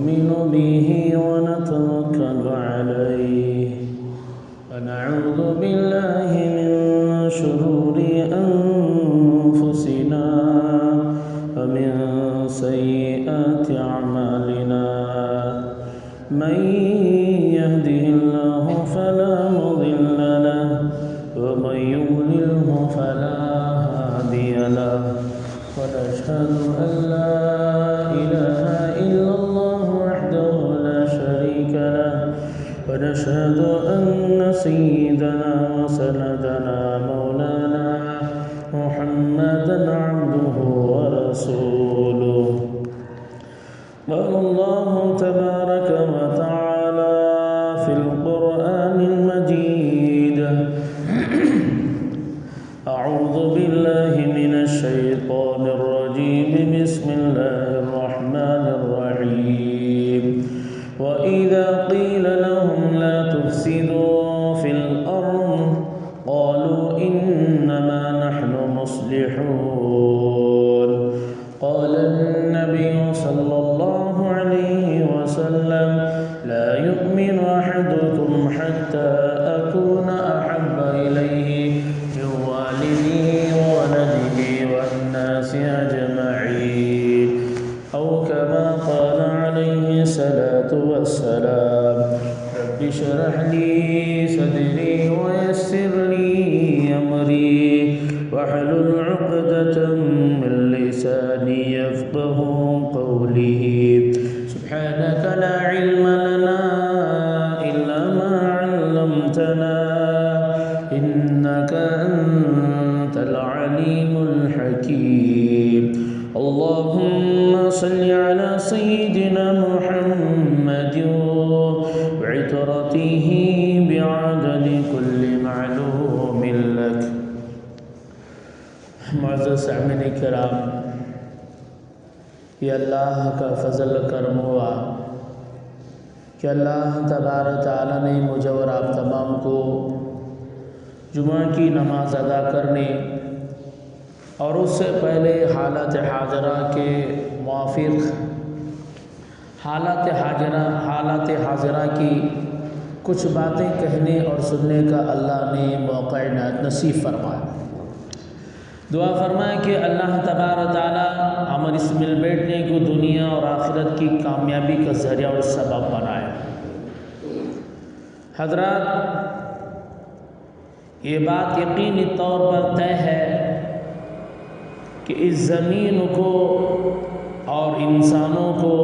ونؤمن به ونتوكل عليه ونعوذ بالله من شرور أنفسنا ومن سيئات أعمالنا من يهده الله فلا مضل له ومن يضلله فلا هادي له ونشهد أن لا إله إلا الله وحده لا شريك له ونشهد أن سيدنا وسندنا مولانا محمدا عبده ورسوله. قال الله تبارك وتعالى في القرآن المجيد: أعوذ بالله من الشيطان الرجيم بسم الله الرحمن الرحيم وإذا قيل لهم لا تفسدوا في الأرض قالوا إنما نحن مصلحون. قال النبي صلى الله عليه وسلم: لا يؤمن أحدكم حتى أكون أحب إليه من والده وولده والناس أجمعين، أو كما قال عليه الصلاة والسلام. رب اشرح لي صدري ويسر لي أمري واحلل عقدة من لساني يفقه قولي. سبحانك لا علم لنا إلا ما علمتنا إنك أنت العليم الحكيم. اللهم صل على سيدنا محمد وعطرته بعدد كل معلوم لك. معزز سامعین کرام، یہ اللہ کا فضل کرم ہوا کہ اللہ تبارک تعالیٰ نے مجھے اور آپ تمام کو جمعہ کی نماز ادا کرنے اور اس سے پہلے حالت حاضرہ کے موافق حالت حاضرہ کی کچھ باتیں کہنے اور سننے کا اللہ نے موقع عنایت نصیب فرمایا. دعا فرمائے کہ اللہ تبارک تعالیٰ ہمارے اس مل بیٹھنے کو دنیا اور آخرت کی کامیابی کا ذریعہ اور سبب بنائے. حضرات، یہ بات یقینی طور پر طے ہے کہ اس زمین کو اور انسانوں کو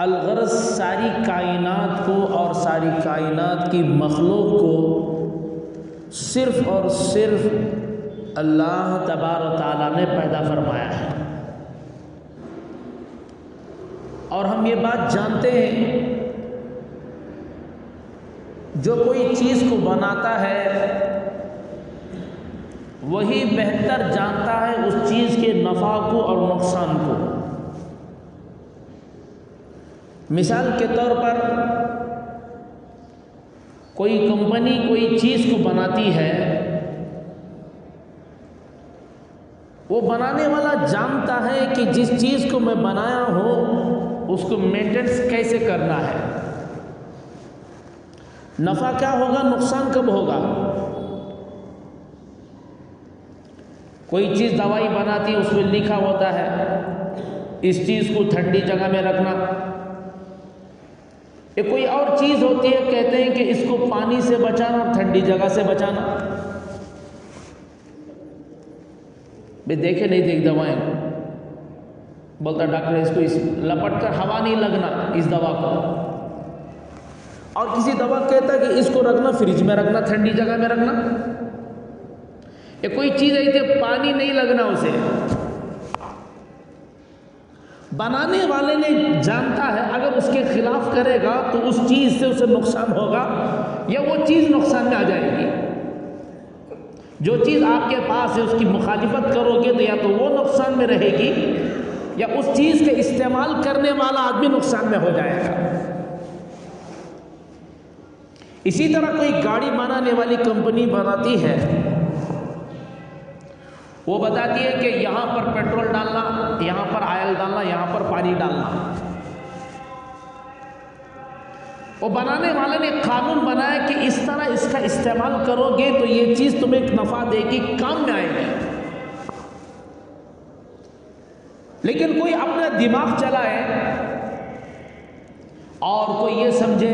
الغرض ساری کائنات کو اور ساری کائنات کی مخلوق کو صرف اور صرف اللہ تبارک تعالیٰ نے پیدا فرمایا ہے. اور ہم یہ بات جانتے ہیں، جو کوئی چیز کو بناتا ہے وہی بہتر جانتا ہے اس چیز کے نفع کو اور نقصان کو. مثال کے طور پر کوئی کمپنی کوئی چیز کو بناتی ہے، وہ بنانے والا جانتا ہے کہ جس چیز کو میں بنایا ہوں اس کو مینٹیننس کیسے کرنا ہے، نفع کیا ہوگا، نقصان کب ہوگا. کوئی چیز دوائی بناتی ہے، اس میں لکھا ہوتا ہے اس چیز کو ٹھنڈی جگہ میں رکھنا. یہ کوئی اور چیز ہوتی ہے، کہتے ہیں کہ اس کو پانی سے بچانا اور ٹھنڈی جگہ سے بچانا. میں دیکھے نہیں دیکھ دوائیں، بولتا ڈاکٹر اس کو لپٹ کر ہوا نہیں لگنا اس دوا کو. اور کسی دوا کہتا کہ اس کو رکھنا فریج میں رکھنا، ٹھنڈی جگہ میں رکھنا. یہ کوئی چیز ہے کہ پانی نہیں لگنا اسے. بنانے والے نے جانتا ہے اگر اس کے خلاف کرے گا تو اس چیز سے اسے نقصان ہوگا یا وہ چیز نقصان میں آ جائے گی. جو چیز آپ کے پاس ہے اس کی مخالفت کرو گے تو یا تو وہ نقصان میں رہے گی یا اس چیز کے استعمال کرنے والا آدمی نقصان میں ہو جائے گا. اسی طرح کوئی گاڑی بنانے والی کمپنی بناتی ہے، وہ بتاتی ہے کہ یہاں پر پیٹرول ڈالنا، یہاں پر آئل ڈالنا، یہاں پر پانی ڈالنا. وہ بنانے والے نے قانون بنایا کہ اس طرح اس کا استعمال کرو گے تو یہ چیز تمہیں ایک نفع دے گی، کام میں آئے گی۔ لیکن کوئی اپنا دماغ چلائے اور کوئی یہ سمجھے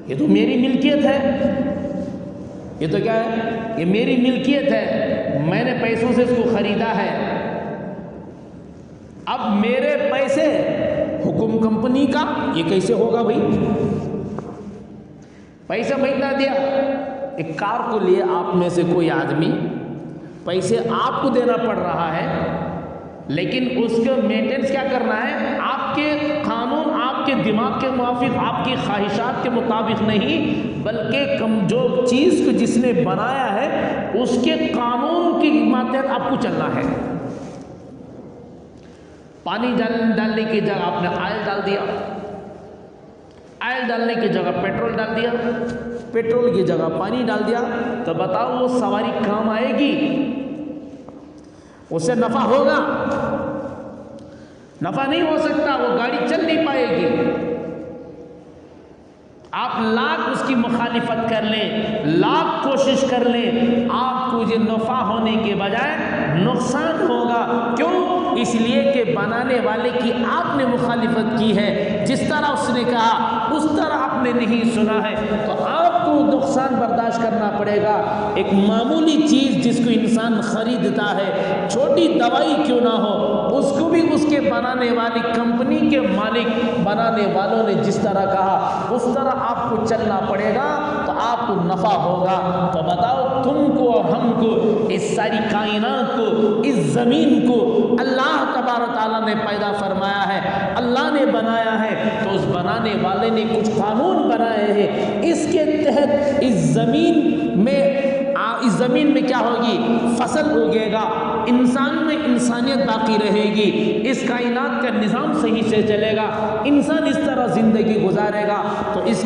یہ تو میری ملکیت ہے، یہ تو کیا ہے، یہ میری ملکیت ہے، میں نے پیسوں سے اس کو خریدا ہے، اب میرے پیسے حکم کمپنی کا، یہ کیسے ہوگا بھائی؟ پیسہ بھیجنا دیا، ایک کار کو لیے آپ میں سے کوئی آدمی، پیسے آپ کو دینا پڑ رہا ہے، لیکن اس کا مینٹیننس کیا کرنا ہے؟ آپ کے قانون، آپ کے دماغ کے موافق، آپ کی خواہشات کے مطابق نہیں، بلکہ جو چیز کو جس نے بنایا ہے اس کے قانون کی ماتحت آپ کو چلنا ہے۔ پانی ڈالنے کی جگہ آپ نے آئل ڈال دیا، آئل ڈالنے کی جگہ پیٹرول ڈال دیا، پیٹرول کی جگہ پانی ڈال دیا، تو بتاؤ وہ سواری کام آئے گی؟ اس سے نفع ہوگا؟ نفع نہیں ہو سکتا، وہ گاڑی چل نہیں پائے گی۔ آپ لاکھ اس کی مخالفت کر لیں، لاکھ کوشش کر لیں، آپ کو یہ نفع ہونے کے بجائے نقصان ہوگا۔ کیوں؟ اس لیے کہ بنانے والے کی آپ نے مخالفت کی ہے، جس طرح اس نے کہا اس طرح آپ نے نہیں سنا ہے، تو آپ کو نقصان برداشت کرنا پڑے گا۔ ایک معمولی چیز جس کو انسان خریدتا ہے، چھوٹی دوائی کیوں نہ ہو، اس کو بھی اس کے بنانے والی کمپنی کے مالک، بنانے والوں نے جس طرح کہا اس طرح آپ کو چلنا پڑے گا، تو آپ کو نفع ہوگا۔ تو بتاؤ تم کو اور ہم کو، اس ساری کائنات کو، اس زمین کو اللہ تبارک تعالیٰ نے پیدا فرمایا ہے، اللہ نے بنایا ہے، تو اس بنانے والے نے کچھ قانون بنائے ہیں، اس کے تحت اس زمین میں کیا ہوگی؟ فصل اگے گا، انسان میں انسانیت باقی رہے گی، اس کائنات کا نظام صحیح سے چلے گا، انسان اس طرح زندگی گزارے گا تو اس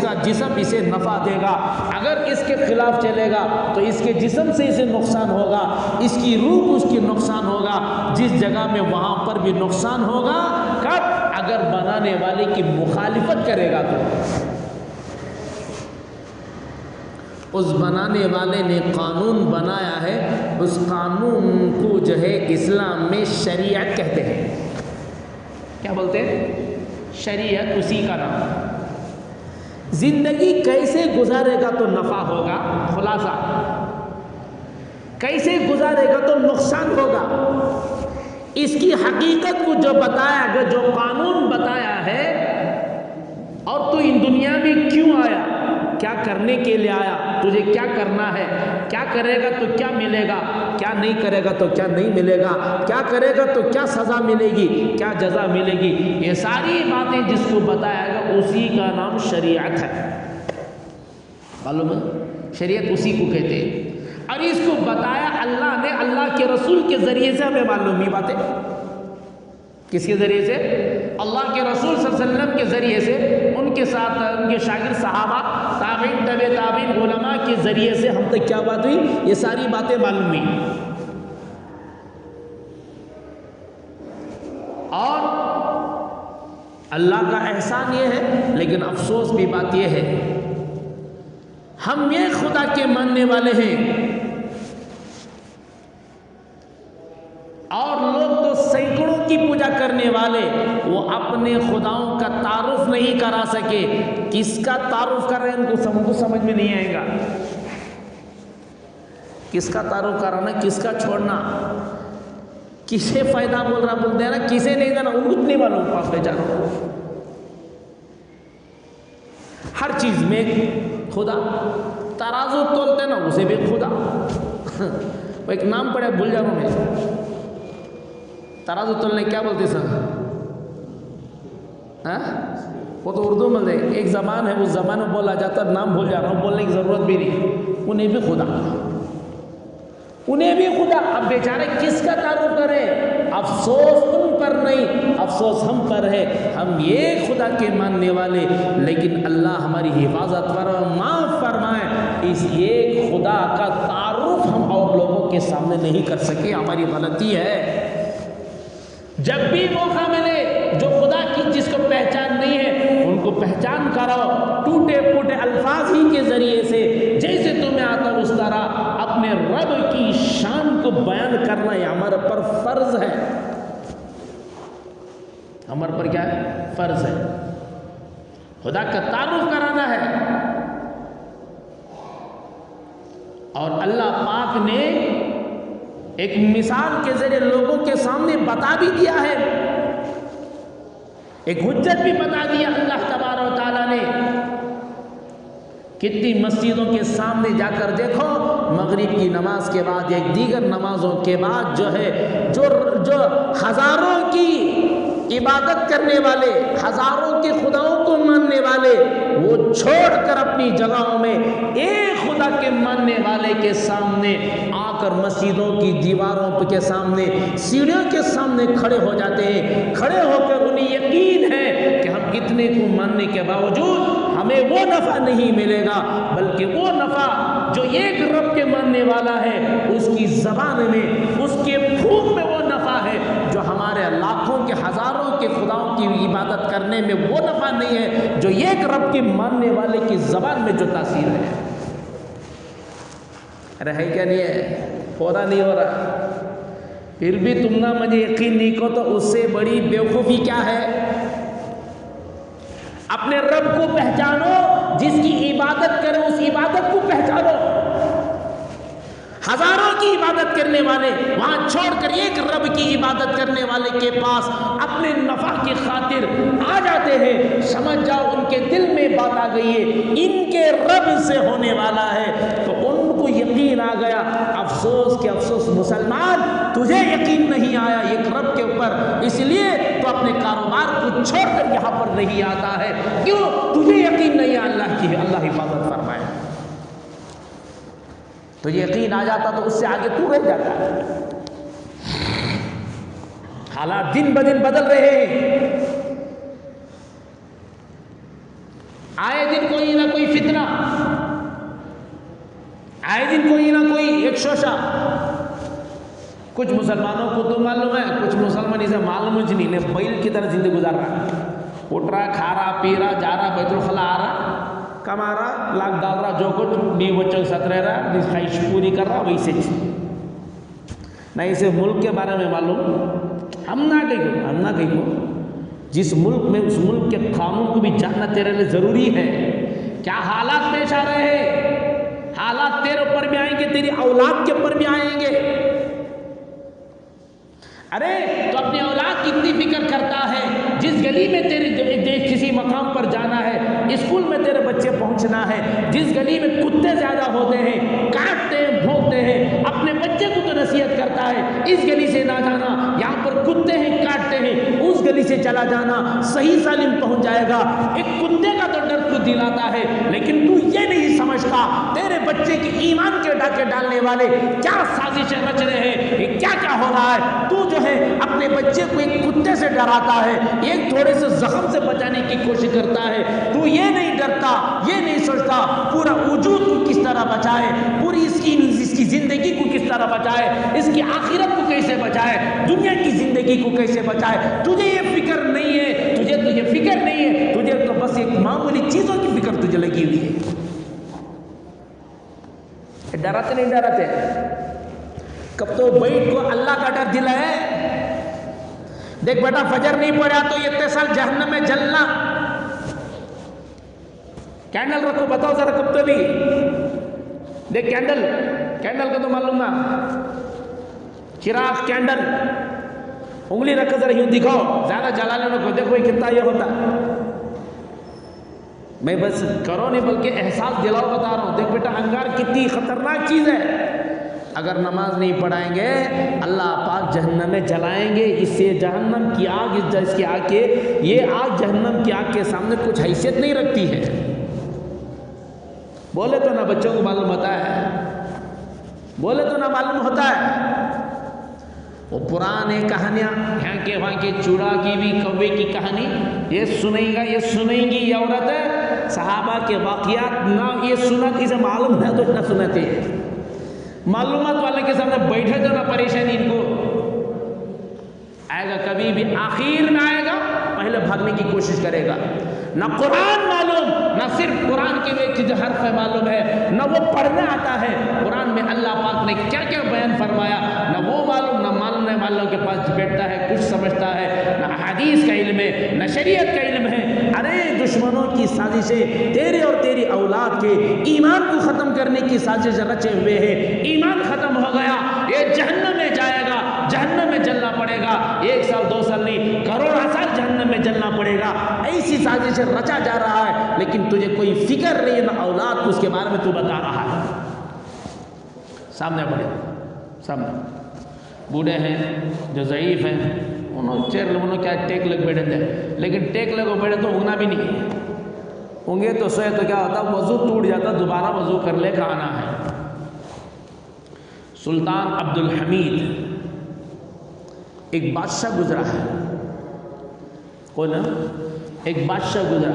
کا جسم اسے نفع دے گا۔ اگر اس کے خلاف چلے گا تو اس کے جسم سے اسے نقصان ہوگا، اس کی روح اس کی نقصان ہوگا، جس جگہ میں وہاں پر بھی نقصان ہوگا۔ کب؟ اگر بنانے والے کی مخالفت کرے گا تو۔ اس بنانے والے نے قانون بنایا ہے، اس قانون کو جو ہے اسلام میں شریعت کہتے ہیں۔ کیا بولتے ہیں؟ شریعت، اسی کا نام۔ زندگی کیسے گزارے گا تو نفع ہوگا؟ خلاصہ، کیسے گزارے گا تو نقصان ہوگا؟ اس کی حقیقت کو جو بتایا گیا، جو قانون بتایا ہے، اور تو ان دنیا میں کیوں آیا، کیا کرنے کے لیے آیا، تجھے کیا کرنا ہے، کیا کرے گا تو کیا ملے گا، کیا نہیں کرے گا تو کیا نہیں ملے گا، کیا کرے گا تو کیا سزا ملے گی، کیا جزا ملے گی، یہ ساری باتیں جس کو بتایا گا اسی کا نام شریعت ہے۔ معلوم ہے؟ شریعت اسی کو کہتے ہیں، اور اس کو بتایا اللہ نے، اللہ کے رسول کے ذریعے سے ہمیں معلوم یہ باتیں۔ کس کے ذریعے سے؟ اللہ کے رسول صلی اللہ علیہ وسلم کے ذریعے سے، ان کے ساتھ ان کے شاگرد صحابہ، تابعین، تبع تابعین، علماء کے ذریعے سے ہم تک کیا بات ہوئی، یہ ساری باتیں معلوم ہوئی۔ اور اللہ کا احسان یہ ہے، لیکن افسوس بھی بات یہ ہے، ہم یہ خدا کے ماننے والے ہیں، اور لوگ تو سینکڑوں کی پوجا کرنے والے، وہ اپنے خداؤں کا تعارف نہیں کرا سکے۔ کس کا تعارف کر رہے ہیں ان کو سمجھ میں نہیں آئے گا، کس کا تعارف کرانا، کس کا چھوڑنا، کسے فائدہ بول رہا بول دینا، کسے نہیں دینا، ان اتنے والوں کے پاس لے جانا۔ ہر چیز میں خدا، ترازو تولتے نا اسے بھی خدا، وہ ایک نام پڑے بھول جاؤں میں، ترازو تولنے کیا بولتے سر؟ وہ تو اردو میں دے، ایک زبان ہے، اس زبان میں بولا جاتا، نام بھول جا رہا ہوں، بولنے کی ضرورت بھی نہیں، انہیں بھی خدا، انہیں بھی خدا۔ اب بیچارے کس کا تعارف کریں؟ افسوس ان پر نہیں، افسوس ہم پر ہے، ہم یہ خدا کے ماننے والے، لیکن اللہ ہماری حفاظت فرمائے، معاف فرمائے، اس ایک خدا کا تعارف ہم اور لوگوں کے سامنے نہیں کر سکے، ہماری غلطی ہے۔ جب بھی موقع ملے، جو خدا کی جس کو پہچان نہیں ہے ان کو پہچان کراؤ ٹوٹے پھوٹے الفاظ ہی کے ذریعے سے، جیسے تمہیں آتا اس طرح اپنے رب کی شان کو بیان کرنا یہ ہمارے پر فرض ہے، ہمارے پر کیا ہے؟ فرض ہے، خدا کا تعارف کرانا ہے۔ اور اللہ پاک نے ایک مثال کے ذریعے لوگوں کے سامنے بتا بھی دیا ہے، ایک حجت بھی بتا دیا اللہ تبارک و تعالیٰ نے۔ کتنی مسجدوں کے سامنے جا کر دیکھو، مغرب کی نماز کے بعد یا دیگر نمازوں کے بعد جو ہے جو ہزاروں کی عبادت کرنے والے، ہزاروں کے خداؤں کو ماننے والے، وہ چھوڑ کر اپنی جگہوں میں ایک خدا کے ماننے والے کے سامنے آ کر مسجدوں کی دیواروں کے سامنے، سیڑھیوں کے سامنے کھڑے ہو جاتے ہیں۔ کھڑے ہو کر انہیں یقین ہے کہ ہم اتنے کو ماننے کے باوجود ہمیں وہ نفع نہیں ملے گا، بلکہ وہ نفع جو ایک رب کے ماننے والا ہے اس کی زبان میں، اس کے پھونک میں وہ نفع ہے، جو ہمارے لاکھوں کے ہزاروں کے خداؤں کی عبادت کرنے میں وہ نفع نہیں ہے، جو ایک رب کے ماننے والے کی زبان میں جو تاثیر ہے۔ ارے ہے کیا نہیں ہے؟ ہو رہا نہیں ہو رہا؟ پھر بھی تم نہ مجھے یقین نہیں کو تو اس سے بڑی بیوقوفی کیا ہے؟ اپنے رب کو پہچانو، جس کی عبادت کرو اس عبادت کو پہچانو۔ ہزاروں کی عبادت کرنے والے وہاں چھوڑ کر ایک رب کی عبادت کرنے والے کے پاس اپنے نفع کی خاطر آ جاتے ہیں، سمجھ جاؤ ان کے دل میں بات آ گئی ہے ان کے رب سے ہونے والا ہے، تو ان کو یقین آ گیا۔ افسوس کہ افسوس مسلمان، تجھے یقین نہیں آیا ایک رب کے اوپر، اس لیے تو اپنے کاروبار کو چھوڑ کر یہاں پر نہیں آتا ہے۔ کیوں؟ تجھے یقین نہیں ہے اللہ کی، اللہ حفاظت فرمائے۔ تو یقین آ جاتا تو اس سے آگے تو رہ جاتا ہے۔ حالات دن بدن بدل رہے ہیں، آئے دن کوئی نہ کوئی فتنہ، آئے دن کوئی نہ کوئی ایک شوشہ۔ کچھ مسلمانوں کو تو معلوم ہے، کچھ مسلمان اسے معلوم ہی نہیں، بیل کی طرح زندگی گزار رہا، اٹھ رہا، کھا رہا، پی رہا، جا رہا، بیت الخلا آ رہا، کما رہا، لاکھ ڈال رہا، جو کچھ بیوی بچوں کے ساتھ رہ رہا، جس خواہش پوری کر رہا، ویسے نہ اسے ملک کے بارے میں معلوم۔ ہم نہ کہیں جس ملک میں اس ملک کے قانون کو بھی جاننا تیرے لیے ضروری ہے۔ کیا حالات پیش آ رہے ہیں، حالات تیرے اوپر بھی آئیں گے، تیری اولاد کے اوپر بھی آئیں گے۔ ارے تو اپنی اولاد کی اتنی فکر کرتا ہے، جس گلی میں تیرے کسی مقام پر جانا ہے، اسکول میں تیرے بچے پہنچنا ہے، جس گلی میں کتے زیادہ ہوتے ہیں، کاٹتے ہیں، بھونکتے ہیں، اپنے بچے کو تو نصیحت کرتا ہے اس گلی سے نہ جانا، یہاں پر کتے ہیں کاٹتے ہیں، اس گلی سے چلا جانا، صحیح سالم پہنچ جائے گا۔ ایک کتے کا تو ڈر کو دلاتا ہے، لیکن تو یہ نہیں سمجھتا تیرے بچے کی ایمان کے ڈاکے ڈالنے والے کیا سازشیں رچ رہے ہیں، یہ کیا کیا ہو رہا ہے۔ تو جو ہے اپنے بچے کو ایک کتے سے ڈراتا ہے، ایک تھوڑے سے زخم سے بچانے کی کوشش کرتا ہے، تو یہ نہیں ڈرتا، یہ نہیں سوچتا پورا وجود کو کس طرح بچائے، پوری اس کی زندگی کو کس طرح بچائے، اس کی آخرت کو کیسے بچائے، دنیا کی زندگی کو کیسے بچائے۔ تجھے یہ فکر نہیں ہے، تجھے تو یہ فکر نہیں ہے، تجھے تو بس ایک معمولی چیزوں کی فکر تجھے لگی ہوئی ہے۔ ڈراتے نہیں ڈراتے، کب تو بیٹھ کو اللہ کا ڈر دلائے۔ دیکھ بیٹا فجر نہیں پڑا تو اتنے سال جہنم میں جلنا۔ کینڈل رکھو، بتاؤ ذرا کب تو بھی دیکھ کینڈل کا تو معلوم نا، چراغ کینڈل، انگلی رکھ ذرا یوں دکھاؤ، زیادہ جلانے رکھو، دیکھو یہ کتنا یہ ہوتا۔ میں بس کرو نہیں بلکہ احساس دلاؤ بتا رہا ہوں۔ دیکھ بیٹا انگار کتنی خطرناک چیز ہے، اگر نماز نہیں پڑھائیں گے اللہ پاک جہنم میں جلائیں گے۔ اس سے جہنم کی آگ، اس کی آگ کے، یہ آگ جہنم کی آگ کے سامنے کچھ حیثیت نہیں رکھتی ہے۔ بولے تو نہ بچوں کو معلوم ہوتا ہے، بولے تو نہ معلوم ہوتا ہے۔ وہ پرانے کہانیاں، یہاں کے وہاں کے چوڑا کی بھی، کوے کی کہانی، یہ سنیں گا، یہ سنیں گی یہ عورت ہے، صحابہ کے واقعات نہ یہ سنا، اسے معلوم ہے تو نہ سناتے ہیں۔ معلومات والے کے سامنے بیٹھے تو نہ پریشانی ان کو آئے گا، کبھی بھی آخر میں آئے گا، پہلے بھاگنے کی کوشش کرے گا۔ نہ قرآن معلوم، نہ صرف قرآن کی وہ چیز حرف معلوم ہے، نہ وہ پڑھنا آتا ہے قرآن میں اللہ پاک نے کیا کیا بیان فرمایا، نہ وہ معلوم، نہ ماننے والوں کے پاس بیٹھتا ہے کچھ سمجھتا ہے، نہ حدیث کا علم ہے، نہ شریعت کا علم ہے۔ ارے دشمنوں کی سازشیں تیرے اور تیری اولاد کے ایمان کو ختم کرنے کی سازش رچے ہوئے ہیں۔ ایمان ختم ہو گیا، یہ جہنم میں جائے گا، جہنم میں جلنا پڑے گا، 1 سال 2 سال نہیں، کروڑا سال جہنم میں جلنا پڑے گا۔ ایسی سازشیں رچا جا رہا ہے، لیکن تجھے کوئی فکر نہیں ہے، نہ اولاد کو اس کے بارے میں تو بتا رہا ہے۔ سامنے پڑے، سامنے بوڑھے ہیں جو ضعیف ہیں، انہوں کیا ٹیک لگ بیٹھے تھے، لیکن ٹیک لگو بیٹھے تو اونگنا بھی نہیں، اونگے تو سوئے تو کیا ہوتا، وضو ٹوٹ جاتا، دوبارہ وضو کر لے کا آنا ہے۔ سلطان عبد الحمید ایک بادشاہ گزرا ہے، کون ہے؟ ایک بادشاہ گزرا،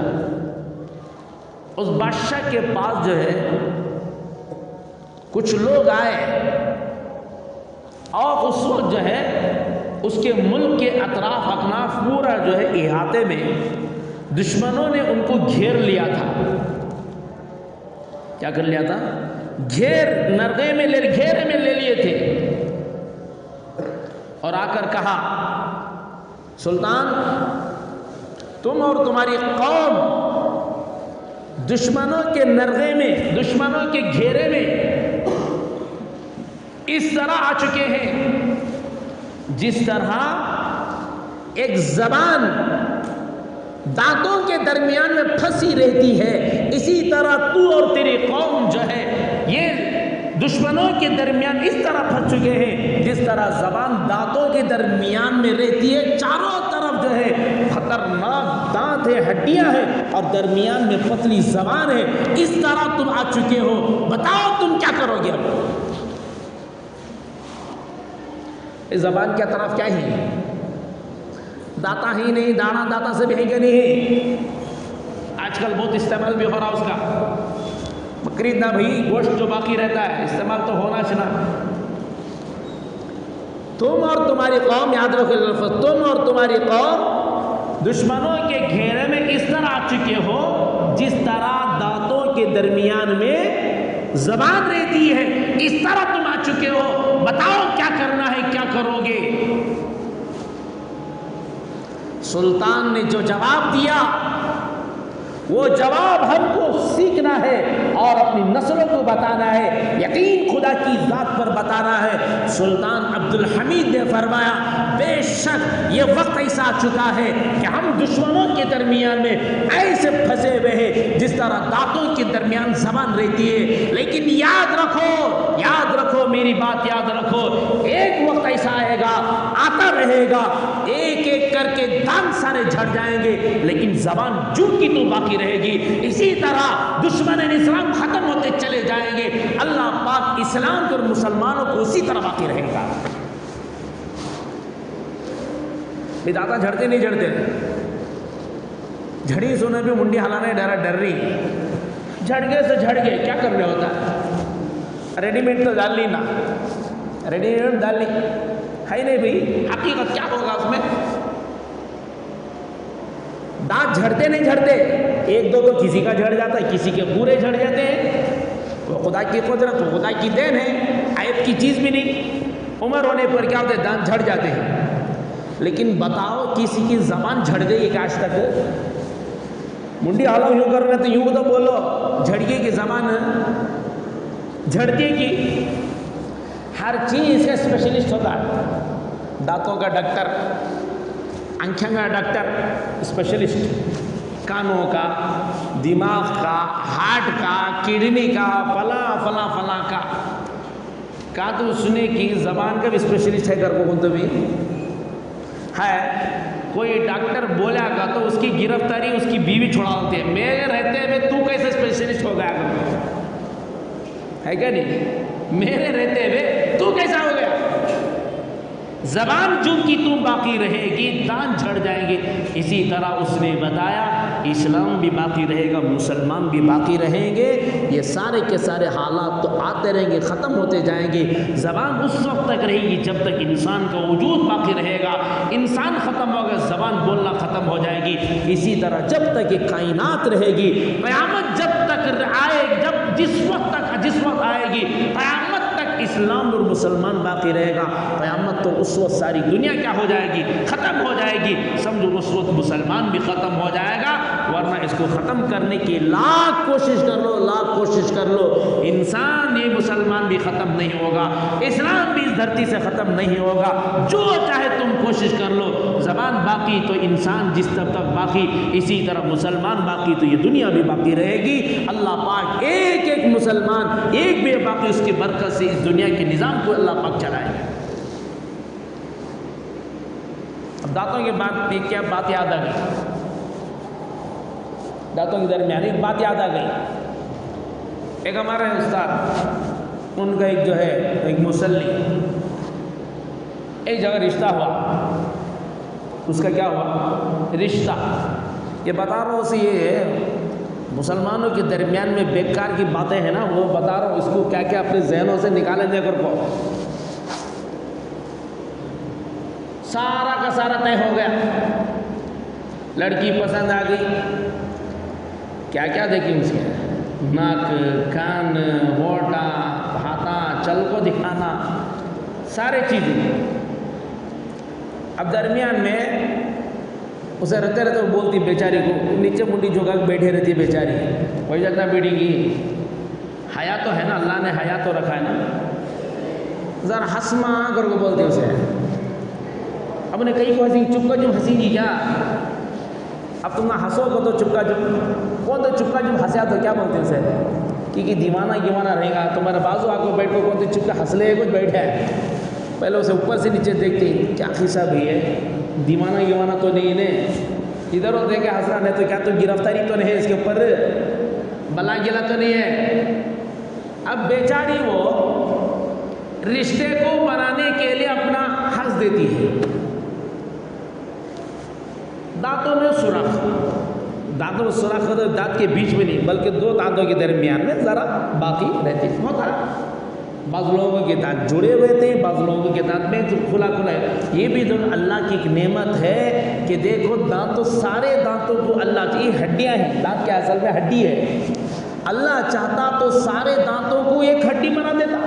اس بادشاہ کے پاس جو ہے کچھ لوگ آئے اور اس وقت جو ہے اس کے ملک کے اطراف اکناف پورا جو ہے احاطے میں دشمنوں نے ان کو گھیر لیا تھا۔ کیا کر لیا تھا؟ گھیرے میں لے لیے تھے، اور آ کر کہا سلطان تم اور تمہاری قوم دشمنوں کے نرغے میں، دشمنوں کے گھیرے میں اس طرح آ چکے ہیں جس طرح ایک زبان دانتوں کے درمیان میں پھنسی رہتی ہے، اسی طرح تو اور تیری قوم جو ہے یہ دشمنوں کے درمیان اس طرح پھنس چکے ہیں جس طرح زبان دانتوں کے درمیان میں رہتی ہے، چاروں طرف جو ہے خطرناک دانت ہے، ہڈیاں ہیں، اور درمیان میں پتلی زبان ہے، اس طرح تم آ چکے ہو، بتاؤ تم کیا کرو گے؟ اب اس زبان کی طرف کیا ہی داتا ہی نہیں، دانا داتا سے بھی ہے کہ نہیں؟ آج کل بہت استعمال بھی ہو رہا اس کا، بکری نہ بھئی گوشت جو باقی رہتا ہے استعمال تو ہونا چاہیے۔ تم اور تمہاری قوم، یاد رکھو لفظ، تم اور تمہاری قوم دشمنوں کے گھیرے میں اس طرح آ چکے ہو جس طرح دانتوں کے درمیان میں زبان رہتی ہے، اس طرح تم آ چکے ہو، بتاؤ کیا کرنا ہے، کیا کرو گے؟ سلطان نے جو جواب دیا وہ جواب ہم کو سیکھنا ہے اور اپنی نسلوں کو بتانا ہے، یقین خدا کی ذات پر بتانا ہے۔ سلطان عبد الحمید نے فرمایا بے شک یہ وقت ایسا آ چکا ہے کہ ہم دشمنوں کے درمیان میں ایسے پھنسے ہوئے ہیں جس طرح دانتوں کے درمیان زبان رہتی ہے، لیکن یاد رکھو میری بات یاد رکھو، ایک وقت ایسا آئے گا، آتا رہے گا، ایک ایک کر کے دانت سارے جھڑ جائیں گے لیکن زبان جو کی تو باقی رہے گی۔ اسی طرح دشمن اسلام ختم ہوتے چلے جائیں گے، اللہ پاک اسلام اور مسلمانوں کو اسی طرح باقی رہے گا۔ داتا جھڑتے نہیں جھڑتے، جھڑی سونے پہ منڈی ہلانا ڈر رہی، جھڑ گئے سے جھڑ گئے، کیا کرنے ہوتا ہے؟ ریڈی میڈ تو ڈال لی نا، ریڈی میڈ ڈال لی ہے نہیں بھائی، حقیقت کیا ہوگا اس میں؟ دانت جھڑتے نہیں جھڑتے، ایک دو تو کسی کا جھڑ جاتا ہے، کسی کے پورے جھڑ جاتے ہیں، وہ خدا کی قدرت، وہ خدا کی دین ہے، عیب کی چیز بھی نہیں۔ عمر ہونے پر کیا ہوتا ہے؟ دانت جھڑ جاتے ہیں۔ لیکن بتاؤ کسی کی زبان جھڑ گئی کہ آج تک؟ منڈی حالا یوں کر رہے تو یوں تو بولو، جھڑکے کی زبان جھڑکے کی، ہر چیز کا اسپیشلسٹ ہوتا ہے، دانتوں کا ڈاکٹر، آنکھوں کا ڈاکٹر اسپیشلسٹ، کانوں کا، دماغ کا، ہارٹ کا، کڈنی کا، فلاں کا تو سنے کی زبان کا بھی اسپیشلسٹ ہے، کر کو کون تو بھی ہے۔ کوئی ڈاکٹر بولا گا تو اس کی گرفتاری اس کی بیوی چھوڑا ہوتی ہے، میرے رہتے ہوئے تو کیسے اسپیشلسٹ ہو گیا ہے کیا نہیں؟ میرے رہتے ہوئے تو کیسا ہو گیا؟ زبان جن کی تم باقی رہے گی دانت جھڑ جائیں گے۔ اسی طرح اس نے بتایا اسلام بھی باقی رہے گا، مسلمان بھی باقی رہیں گے، یہ سارے کے سارے حالات تو آتے رہیں گے، ختم ہوتے جائیں گے۔ زبان اس وقت تک رہے گی جب تک انسان کا وجود باقی رہے گا، انسان ختم ہوگا زبان بولنا ختم ہو جائے گی۔ اسی طرح جب تک یہ کائنات رہے گی، قیامت جب تک آئے، جس وقت آئے گی قیامت تک اسلام اور مسلمان باقی رہے گا۔ قیامت تو اس وقت ساری دنیا کیا ہو جائے گی؟ ختم ہو جائے گی۔ سمجھو اس وقت مسلمان بھی ختم ہو جائے گا، ورنہ اس کو ختم کرنے کی لاکھ کوشش کر لو، انسان یہ مسلمان بھی ختم نہیں ہوگا، اسلام بھی اس دھرتی سے ختم نہیں ہوگا۔ جو چاہے تم کوشش کر لو، زبان باقی تو انسان جس تب تک باقی، اسی طرح مسلمان باقی تو یہ دنیا بھی باقی رہے گی۔ اللہ پاک ایک ایک مسلمان ایک بھی باقی اس کی برکت سے اس دنیا کے نظام کو اللہ پاک چلائے گا۔ اب دانتوں کی بات دیکھ کے بات یاد آ گئی، دانتوں کے درمیان ایک بات یاد آ گئی۔ ایک ہمارے استاد، ان کا ایک جو ہے ایک مسلی، ایک جگہ رشتہ ہوا، اس کا کیا ہوا؟ رشتہ۔ یہ بتا رہا ہوں اسے، یہ ہے مسلمانوں کے درمیان میں بیکار کی باتیں ہیں نا، وہ بتا رہا ہوں، اس کو کیا کیا اپنے ذہنوں سے نکالیں دے کر کو۔ سارا کا سارا طے ہو گیا، لڑکی پسند آ گئی، کیا کیا دیکھی اس کے، ناک، کان، ہونٹا، ہاتھا، چل کو دکھانا، سارے چیزیں۔ اب درمیان میں اسے رہتے رہتے وہ بولتی بیچاری کو، نیچے منڈی جھکا کے بیٹھے رہتی ہے بیچاری، وہی جگہ بیٹی کی حیا تو ہے نا، اللہ نے حیا تو رکھا ہے نا، ذرا ہنسما کر کو بولتے اسے۔ اب نے کئی کو ہنسی، چپکا جم ہنسی گی کیا؟ اب تم نہ ہنسو گے تو چپکا جم، کون تو چپکا جم ہنسیا تو کیا بولتے اسے؟ کہ دیوانہ رہے گا، تمہارا بازو آ کو بیٹھ کو کون تو چپکا ہنس لے کچھ بیٹھا ہے، پہلے اسے اوپر سے نیچے دیکھتے کیا قصہ بھی ہے، دیوانہ تو نہیں نے، ادھر ادھر دیکھ کے ہنسنا نہیں تو کیا تو گرفتاری تو نہیں ہے اس کے اوپر، بلا گلا تو نہیں ہے۔ اب بیچاری وہ رشتے کو بنانے کے لیے اپنا ہنس دیتی ہے، دانتوں میں سوراخ، دانتوں میں سوراخ دانت کے بیچ میں نہیں بلکہ دو دانتوں کے درمیان میں ذرا باقی رہتی ہوتا ہے۔ بعض لوگوں کے دانت جڑے ہوئے تھے، بعض لوگوں کے دانت میں کھلا ہے۔ یہ بھی دونوں اللہ کی ایک نعمت ہے کہ دیکھو دانت تو سارے دانتوں کو اللہ کی ہڈیاں ہیں، دانت کیا اصل میں ہڈی ہے، اللہ چاہتا تو سارے دانتوں کو ایک ہڈی بنا دیتا۔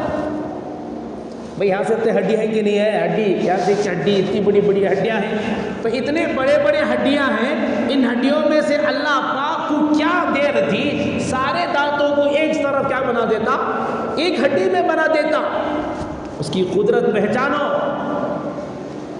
بھئی یہاں سے اتنے ہڈی ہے کہ نہیں ہے؟ ہڈی یہاں سے ہڈی، اتنی بڑی بڑی ہڈیاں ہیں، تو اتنے بڑے بڑے ہڈیاں ہیں، ان ہڈیوں میں سے اللہ پاک کو کیا دیر تھی، سارے دانتوں کو ایک طرف کیا بنا دیتا، ایک ہڈی میں بنا دیتا۔ اس کی قدرت پہچانو،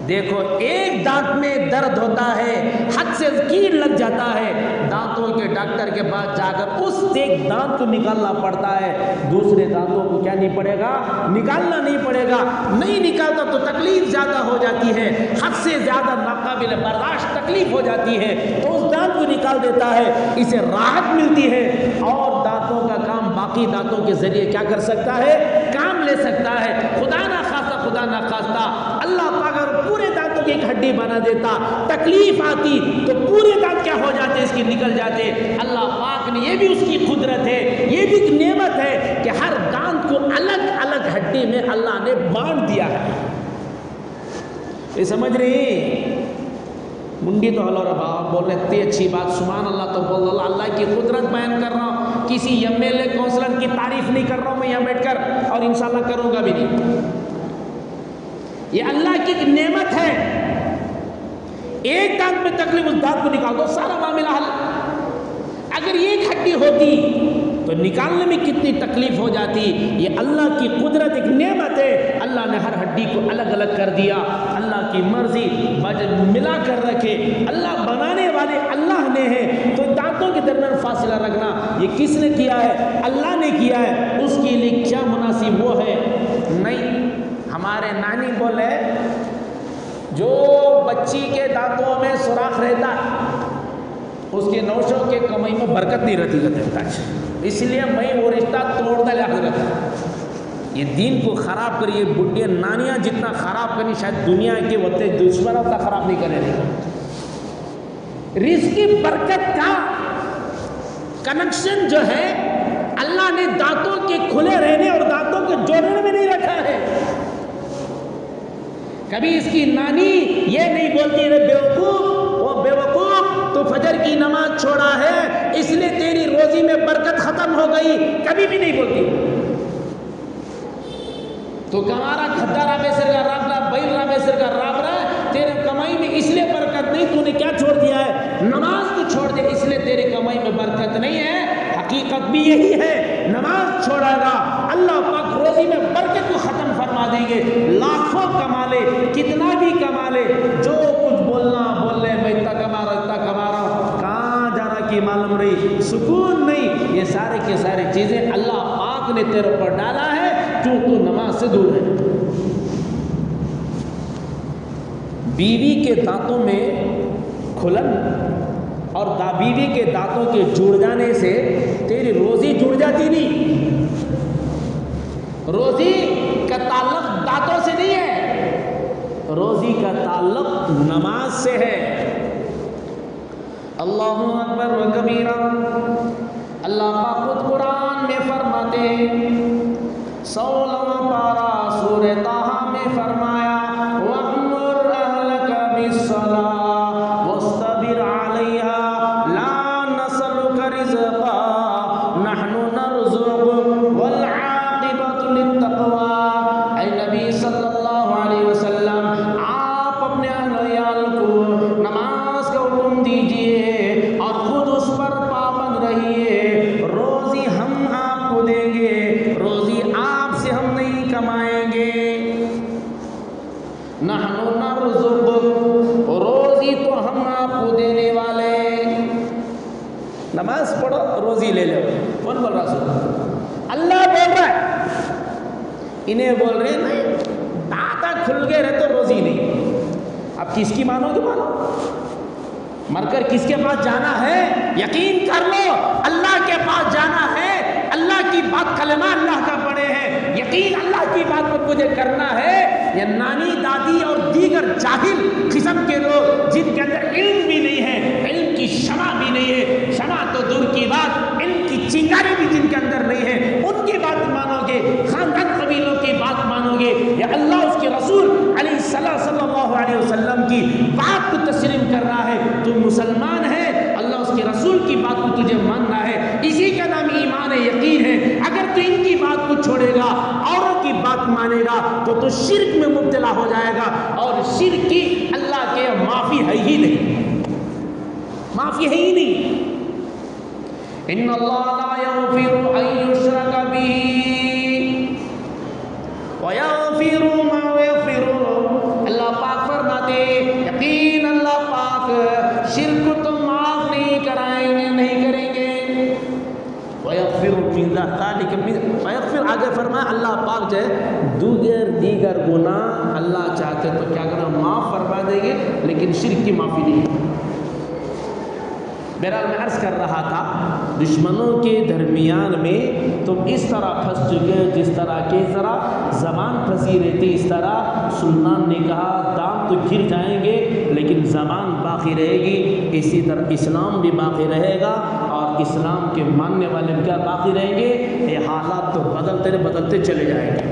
دیکھو ایک دانت میں درد ہوتا ہے، حد سے کیڑ لگ جاتا ہے، دانتوں کے ڈاکٹر کے پاس جا کر اس ایک دانت کو نکالنا پڑتا ہے، دوسرے دانتوں کو کیا نہیں پڑے گا، نکالنا نہیں پڑے گا، نہیں نکالتا تو تکلیف زیادہ ہو جاتی ہے، حد سے زیادہ ناقابل برداشت تکلیف ہو جاتی ہے، تو اس دانت کو نکال دیتا ہے، اسے راحت ملتی ہے، اور دانتوں کا کام باقی دانتوں کے ذریعے کیا کر سکتا ہے، کام لے سکتا ہے۔ خدا نہ خواستہ اللہ پاک اگر پورے دانتوں کی ایک ہڈی بنا دیتا، تکلیف آتی تو پورے دانت کیا ہو جاتے، اس کی نکل جاتے۔ اللہ پاک نے، یہ بھی اس کی قدرت ہے، یہ بھی ایک نعمت ہے کہ ہر دانت کو الگ الگ ہڈی میں اللہ نے بانٹ دیا ہے۔ یہ سمجھ رہی؟ منڈی تو ہلو ربا بول رہے اتنی اچھی بات، سبحان اللہ تو بول اللہ، اللہ کی قدرت بیان کر رہا ہوں، کسی ایم ایل اے کونسلر کی تعریف نہیں کر رہا ہوں میں یہاں بیٹھ کر، اور انشاءاللہ کروں گا بھی نہیں۔ یہ اللہ کی ایک نعمت ہے، ایک دانت میں تکلیف، اس دانت کو نکال دو، سارا معاملہ حل۔ اگر ایک ہڈی ہوتی تو نکالنے میں کتنی تکلیف ہو جاتی۔ یہ اللہ کی قدرت ایک نعمت ہے، اللہ نے ہر ہڈی کو الگ الگ کر دیا، اللہ کی مرضی ملا کر رکھے، اللہ بنانے والے اللہ نے ہے، تو دانتوں کے درمیان فاصلہ رکھنا یہ کس نے کیا ہے؟ اللہ نے کیا ہے، اس کے لیے کیا مناسب وہ ہے؟ نہیں۔ ہمارے نانی بولے جو بچی کے دانتوں میں سوراخ رہتا اس کے نوشوں کے کمائی میں برکت نہیں رہتی، اس لیے میں وہ رشتہ توڑتا لے حضرت، یہ دین کو خراب کری، یہ بڈھے نانیاں جتنا خراب کرنی شاید دنیا کے وقت دشمنوں کا خراب نہیں کرنے دے گا۔ رزق کی برکت کا کنیکشن جو ہے اللہ نے دانتوں کے کھلے رہنے اور دانتوں کے جوڑنے میں نہیں رکھا ہے۔ کبھی اس کی نانی یہ نہیں بولتی رے بیوقوف، وہ بیوقوف تو فجر کی نماز چھوڑا ہے اس لیے تیری روزی میں برکت ختم ہو گئی، کبھی بھی نہیں بولتی۔ تو کمارا کھدا رابیسر کا راب رہا، بیل رابیسر کا راب رہا ہے، تیرے کمائی میں اس لیے برکت نہیں، تو نے کیا چھوڑ دیا ہے؟ نماز تو چھوڑ دے اس لیے تیرے کمائی میں برکت نہیں ہے۔ حقیقت بھی یہی ہے، نماز چھوڑا گا اللہ پاک روزی میں برکت کو ختم فرما دیں گے۔ لاکھوں کما لے، کتنا بھی کما لے، جو کچھ بولنا بول لے، میں اتنا کما رہا ہوں، کہاں جانا کی معلوم رہی، سکون نہیں۔ یہ سارے کے سارے چیزیں اللہ پاک نے تیرے پر ڈالا ہے کیوں تو نماز سے دور ہے۔ بیوی کے دانتوں میں کھلن اور بیوی کے دانتوں کے جڑ جانے سے تیری روزی جڑ جاتی نہیں۔ روزی کا تعلق دانتوں سے نہیں ہے، روزی کا تعلق نماز سے ہے۔ اللہ اکبر و کبیرہ، اللہ پاک خود قرآن میں فرماتے ہیں، 16واں پارہ سورہ طٰہٰ میں فرمایا، وَأْمُرْ أَهْلَكَ بِالصَّلَاةِ وَاصْطَبِرْ عَلَيْهَا لَا نَسْأَلُكَ رِزْقًا نَحْنُ نَرْزُقُكَ وَالْعَاقِبَةُ لِلتَّقْوَىٰ۔ اے نبی صلی اللہ علیہ وسلم، آپ اپنے اہل عیال کو نماز کا حکم دیجئے اور خود اس پر پابند رہیے۔ روزی ہم آپ کو دیں گے، روزی آپ سے ہم نہیں کمائیں گے۔ نحن نرزقک، روزی تو ہم آپ کو دینے والے۔ نماز پڑھو روزی لے لو، کون بول رہا سو؟ اللہ بول رہا ہے، انہیں بول رہے ہیں نہیں دادا کھل گئے رہے تو روزی نہیں۔ اب کس کی مانو گے؟ مانو مر کر کس کے پاس جانا ہے؟ یقین کر لو اللہ کے پاس جانا ہے۔ اللہ کی بات کلمہ اللہ کا پڑھے ہیں، یقین اللہ کی بات پر مجھے کرنا ہے۔ یہ نانی دادی اور دیگر جاہل قسم کے لوگ جن کے اندر علم بھی نہیں ہے، علم کی شمع بھی نہیں ہے، شمع تو دور کی بات علم کی چنگاری بھی جن کے اندر نہیں ہے، ان کی بات مانو گے، خاندان قبیلوں کی بات مانو گے، یا اللہ اس کے رسول علیہ السلام صلی اللہ علیہ وسلم کی بات کو تسلیم کرنا ہے؟ تو مسلمان ہے، اللہ اس کے رسول کی بات کو تجھے ماننا ہے، اسی کا نام ایمان ہے، یقین ہے۔ اگر تو ان کی بات کو چھوڑے گا، اوروں کی بات مانے گا تو شرک میں مبتلا ہو جائے گا، اور شرک کی اللہ کے معافی ہے ہی نہیں، معافی ہے ہی نہیں۔ ان اللہ لا یغفر ان یشرک به ویغفر ما یغفر، اللہ پاک فرماتے یقین اللہ پاک شرک کو تو معاف نہیں کرائیں گے، نہیں کریں گے۔ ویغفر آگے فرمایا اللہ پاک جو ہے دیگر گناہ اللہ چاہتے تو کیا کرنا معاف فرما دیں گے، لیکن شرک کی معافی نہیں۔ بہرحال میں عرض کر رہا تھا دشمنوں کے درمیان میں تم اس طرح پھنس چکے جس طرح زبان پھنسی رہتی، اس طرح سلطان نے کہا دام تو گر جائیں گے لیکن زبان باقی رہے گی، اسی طرح اسلام بھی باقی رہے گا اور اسلام کے ماننے والے کیا باقی رہیں گے۔ یہ حالات تو بدلتے چلے جائیں گے۔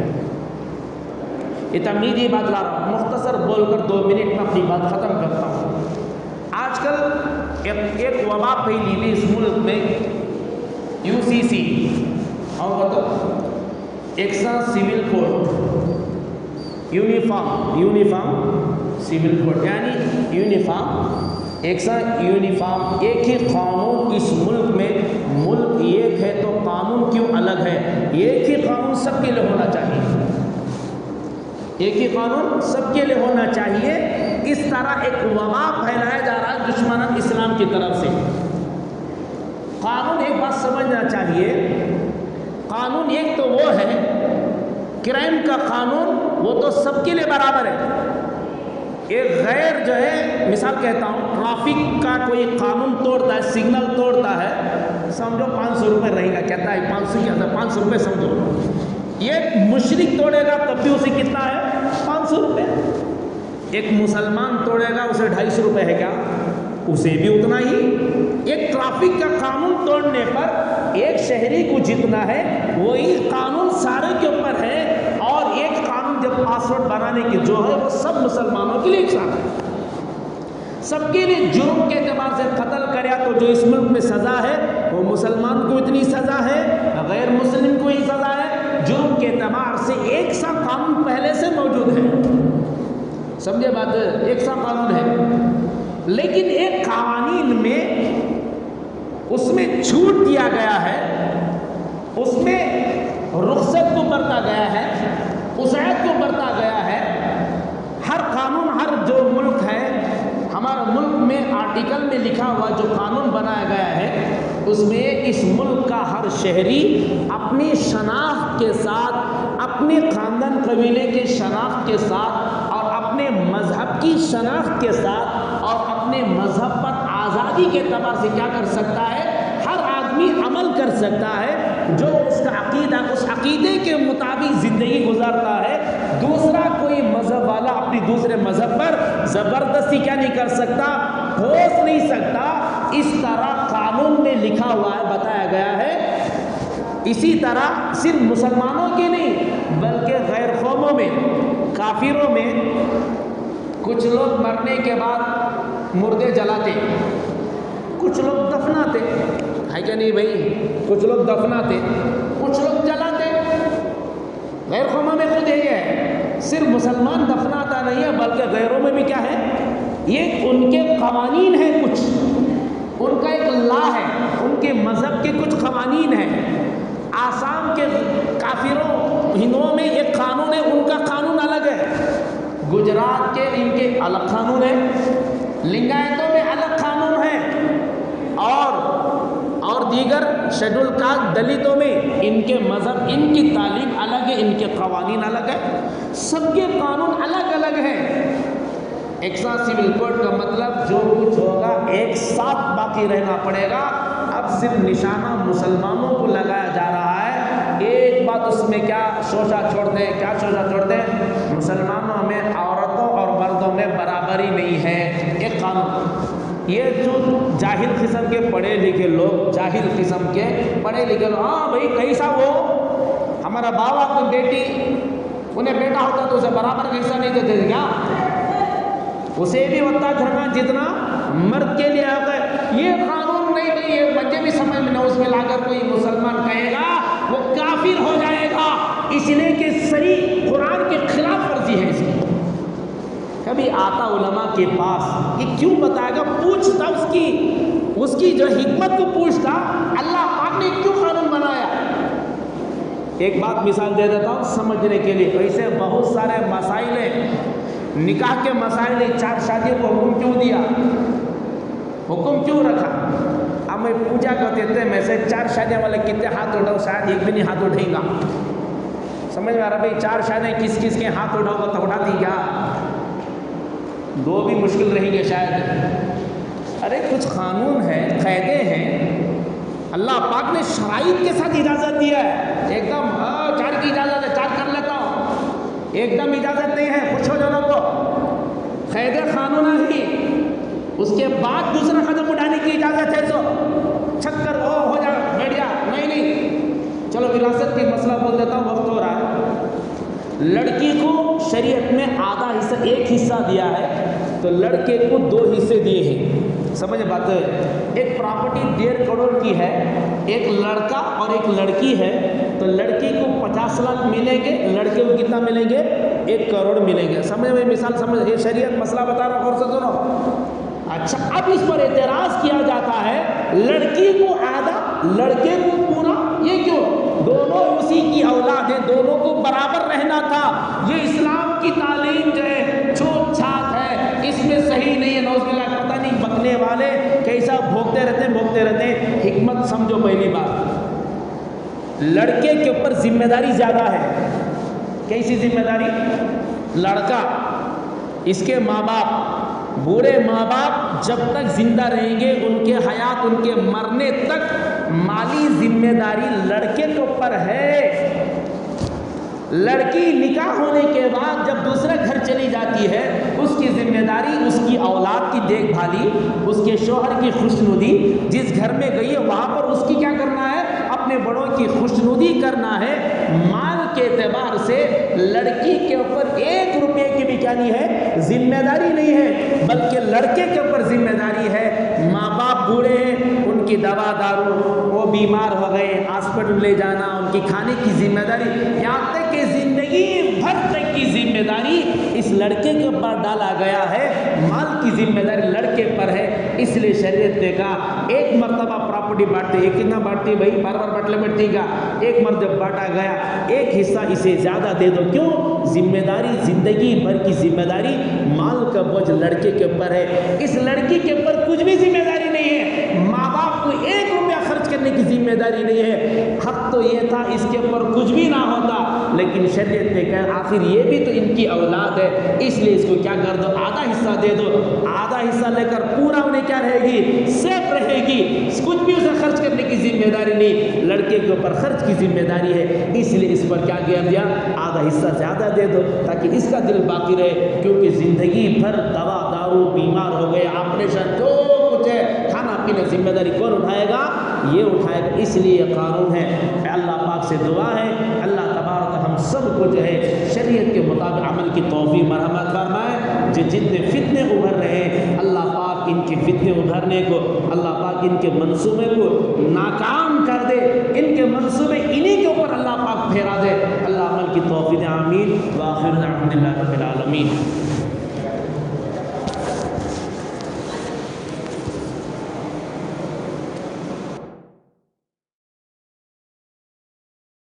یہ تمہیدی بات لا رہا ہوں، مختصر بول کر 2 منٹ میں اپنی بات ختم کرتا ہوں۔ آج کل ایک وبا پھیلی ہوئی اس ملک میں، UCC اور ایکسا civil code, uniform civil code, یعنی یونیفارم ایکسا یونیفارم، ایک ہی قانون اس ملک میں، ملک ایک ہے تو قانون کیوں الگ ہے؟ ایک ہی قانون سب کے لیے ہونا چاہیے، ایک ہی قانون سب کے لیے ہونا چاہیے۔ اس طرح ایک وبا پھیلایا جا رہا ہے دشمن اسلام کی طرف سے۔ قانون ایک بات سمجھنا چاہیے، قانون ایک تو وہ ہے کرائم کا قانون، وہ تو سب کے لیے برابر ہے۔ ایک غیر جو ہے، مثال کہتا ہوں، ٹرافک کا کوئی قانون توڑتا ہے، سگنل توڑتا ہے، سمجھو 500 روپے رہے گا، کہتا ہے 500 کی 500 روپے سمجھو، یہ مشرک توڑے گا تب بھی اسے کتنا ہے؟ 500 روپے. ایک مسلمان توڑے گا اسے 250 روپے ہے کیا؟ اسے بھی اتنا ہی. ایک ٹریفک کا قانون توڑنے پر ایک شہری کو جتنا ہے وہی قانون سارے کے اوپر ہے. اور ایک قانون جب پاسورڈ بنانے کی جو ہے وہ سب مسلمانوں کے لیے ایک ساتھ ہے. سب کے لیے جرم کے اعتبار سے قتل کریا تو جو اس ملک میں سزا ہے وہ مسلمان کو اتنی سزا ہے, غیر مسلم کو ہی سزا ہے. جرم کے اعتبار سے ایک سا قانون پہلے سے موجود ہے. سمجھے بات؟ ایک سا قانون ہے. لیکن ایک قوانین میں اس میں چھوٹ دیا گیا ہے, اس میں رخصت کو برتا گیا ہے, وسعت کو برتا گیا ہے. ہر قانون, ہر جو ملک ہے ہمارا ملک میں آرٹیکل میں لکھا ہوا جو قانون بنایا گیا ہے اس میں اس ملک کا ہر شہری اپنی شناخت کے ساتھ, اپنے خاندان قبیلے کے شناخت کے ساتھ اور اپنے مذہب کی شناخت کے ساتھ اور اپنے مذہب پر آزادی کے اعتبار سے کیا کر سکتا ہے؟ ہر آدمی عمل کر سکتا ہے. جو اس کا عقیدہ, اس عقیدے کے مطابق زندگی گزارتا ہے. دوسرا کوئی مذہب والا اپنی دوسرے مذہب پر زبردستی کیا نہیں کر سکتا؟ ٹھوس نہیں سکتا. اس طرح قانون میں لکھا ہوا ہے, بتایا گیا ہے. اسی طرح صرف مسلمانوں کے نہیں بلکہ غیر قوموں میں, کافروں میں کچھ لوگ مرنے کے بعد مردے جلاتے, کچھ لوگ دفناتے, ہے کیا نہیں بھائی؟ کچھ لوگ دفناتے, کچھ لوگ جلاتے. غیر قوموں میں خود یہ ہے, صرف مسلمان دفناتا نہیں ہے بلکہ غیروں میں بھی کیا ہے؟ یہ ان کے قوانین ہیں, کچھ ان کا ایک لا ہے, ان کے مذہب کے کچھ قوانین ہیں. آسام کے کافروں ہندوؤں میں ایک قانون ہے, ان کا قانون الگ ہے. گجرات کے ان کے الگ قانون ہے, لنگایتوں میں الگ قانون ہے, اور دیگر شیڈول کاسٹ دلتوں میں ان کے مذہب, ان کی تعلیم الگ ہے, ان کے قوانین الگ ہے. سب کے قانون الگ الگ ہیں. ایک ساتھ سول کوڈ کا مطلب جو کچھ ہوگا ایک ساتھ باقی رہنا پڑے گا. اب صرف نشانہ مسلمانوں کو لگایا جا رہا ہے. ایک بات اس میں کیا شوشہ چھوڑتے ہیں, کیا شوشہ چھوڑتے ہیں؟ مسلمانوں میں عورتوں اور مردوں میں برابری نہیں ہے. ایک قانون. یہ جو جاہل قسم کے پڑھے لکھے لوگ, جاہل قسم کے پڑھے لکھے لوگ, ہاں بھائی کیسا وہ ہمارا باوا کو بیٹی, انہیں بیٹا ہوتا تو اسے برابر کیسا نہیں دیتے تھے کیا؟ اسے بھی اتنا دھرنا جتنا مرد کے لیے آتا ہے. یہ قانون نہیں بھائی, یہ بچے بھی سمجھ میں نہ اس میں لا کر کوئی مسلمان کہے گا وہ کافر ہو جائے گا, اس لیے کہ صحیح قرآن کے خلاف ورزی ہے اس کی. کبھی آتا علماء کے پاس, یہ کیوں بتائے گا, پوچھتا اس کی جو حکمت کو پوچھتا, اللہ پاک نے کیوں قانون بنایا. ایک بات مثال دے دیتا ہوں سمجھنے کے لیے. ایسے بہت سارے مسائل ہیں, نکاح کے مسائل, 4 شادیوں کو حکم کیوں دیا, حکم کیوں رکھا. اب میں پوچھا کرتے تھے میں سے 4 شادیاں والے کتنے ہاتھ اٹھاؤ, شاید ایک بھی نہیں ہاتھ اٹھے گا. سمجھ میں آ رہا بھائی؟ 4 شادیاں کس کس کے ہاتھ اٹھاؤ گا تو اٹھاتی کیا؟ 2 بھی مشکل رہیں گے شاید. ارے کچھ قانون ہے, قاعدے ہیں, اللہ پاک نے شرائط کے ساتھ اجازت دیا ہے. ایک دم 4 کی اجازت ہے 4 کر لیتا ہوں, ایک دم اجازت نہیں ہے. پوچھو جنوں کو, قاعدے قانون ہی, اس کے بعد دوسرا قدم اٹھانے کی اجازت ہے تو چھکر ہو جا بیٹھ جا, نہیں. چلو وراثت کی مسئلہ بول دیتا ہوں, وقت ہو رہا ہے. لڑکی کو شریعت میں آدھا حصہ, ایک حصہ دیا ہے تو لڑکے کو 2 حصے دیے ہیں. سمجھ بات ہے؟ ایک پراپرٹی 1.5 کروڑ کی ہے, ایک لڑکا اور ایک لڑکی ہے, تو لڑکی کو 50 لاکھ ملیں گے, لڑکے کو کتنا ملیں گے؟ 1 کروڑ ملیں گے. سمجھ میں مثال سمجھ, یہ شریعت مسئلہ بتا رہا ہوں, غور سے سنو. اچھا, اب اس پر اعتراض کیا جاتا ہے لڑکی کو آدھا لڑکے کو پورا. یہ کیوں؟ دونوں اسی کی اولاد ہیں, دونوں کو برابر رہنا تھا. یہ اسلام کی تعلیم جو ہے چھوٹ چھات ہے, اس میں صحیح نہیں ہے. نوز باللہ, پتہ نہیں بکنے والے کیسا بھوکتے رہتے ہیں. حکمت سمجھو. پہلی بات, لڑکے کے اوپر ذمہ داری زیادہ ہے. کیسی ذمہ داری؟ لڑکا, اس کے ماں باپ, بوڑھے ماں باپ جب تک زندہ رہیں گے, ان کے حیات, ان کے مرنے تک مالی ذمہ داری لڑکے کے اوپر ہے. لڑکی نکاح ہونے کے بعد جب دوسرے گھر چلی جاتی ہے اس کی ذمہ داری اس کی اولاد کی دیکھ بھالی، اس کے شوہر کی خوشنودی، جس گھر میں گئی ہے وہاں پر اس کی کیا کرنا ہے؟ اپنے بڑوں کی خوشنودی کرنا ہے۔ مال کے اعتبار سے لڑکی کے اوپر 1 روپے کی بھی کیا نہیں ہے؟ ذمہ داری نہیں ہے، بلکہ لڑکے کے اوپر ذمہ داری ہے۔ ماں باپ بوڑھے ہیں، ان کی دوا دارو، وہ بیمار ہو گئے، ہاسپٹل لے جانا، ان کی کھانے کی ذمہ داری، یہاں تک کہ زندگی بھر تک کی ذمہ داری اس لڑکے کے اوپر ڈالا گیا ہے۔ مال کی ذمہ داری لڑکے پر ہے، اس لیے شریعت نے کہا ایک مرتبہ پراپرٹی بانٹتے، ایک کتنا بانٹتی بھائی؟ بار بار بانٹ لے بیٹھتی گا، ایک مرتبہ بانٹا گیا، ایک حصہ اسے زیادہ دے دو۔ کیوں؟ ذمہ داری، زندگی بھر کی ذمہ داری، مال کا بوجھ لڑکے کے اوپر ہے۔ اس لڑکی کے اوپر کچھ بھی ذمہ داری نہیں ہے، ماں باپ کو 1 روپیہ خرچ کرنے کی ذمہ داری نہیں ہے۔ حق تو یہ تھا اس کے اوپر کچھ بھی نہ ہوتا، لیکن شریعت نے کہا آخر یہ بھی تو ان کی اولاد ہے، اس لیے اس کو کیا کر دو؟ آدھا حصہ دے دو۔ آدھا حصہ لے کر پورا انہیں کیا رہے گی؟ سیف رہے گی، کچھ بھی اسے خرچ کرنے کی ذمہ داری نہیں، لڑکے کے اوپر خرچ کی ذمہ داری ہے، اس لیے اس پر کیا کیا دیا؟ آدھا حصہ زیادہ دے دو تاکہ اس کا دل باقی رہے، کیونکہ زندگی بھر دوا دارو، بیمار ہو گئے، آپریشن، جو کچھ ہے، کھانا پینا، ذمہ داری کون اٹھائے گا؟ یہ اٹھائے گا۔ اس لیے یہ قانون ہے۔ اللہ پاک سے دعا ہے اللہ تبارک ہم سب کو جو ہے شریعت کے مطابق عمل کی توفیق مرحمت فرمائے۔ جو جتنے فتنے ابھر رہے ہیں اللہ پاک ان کے فتنے ابھرنے کو، اللہ پاک ان کے منصوبے کو ناکام کر دے، ان کے منصوبے انہی کے اوپر اللہ پاک پھیرا دے۔ اللہ عمل کی توفیق، آمین۔ وآخر الحمدللہ رب العالمین۔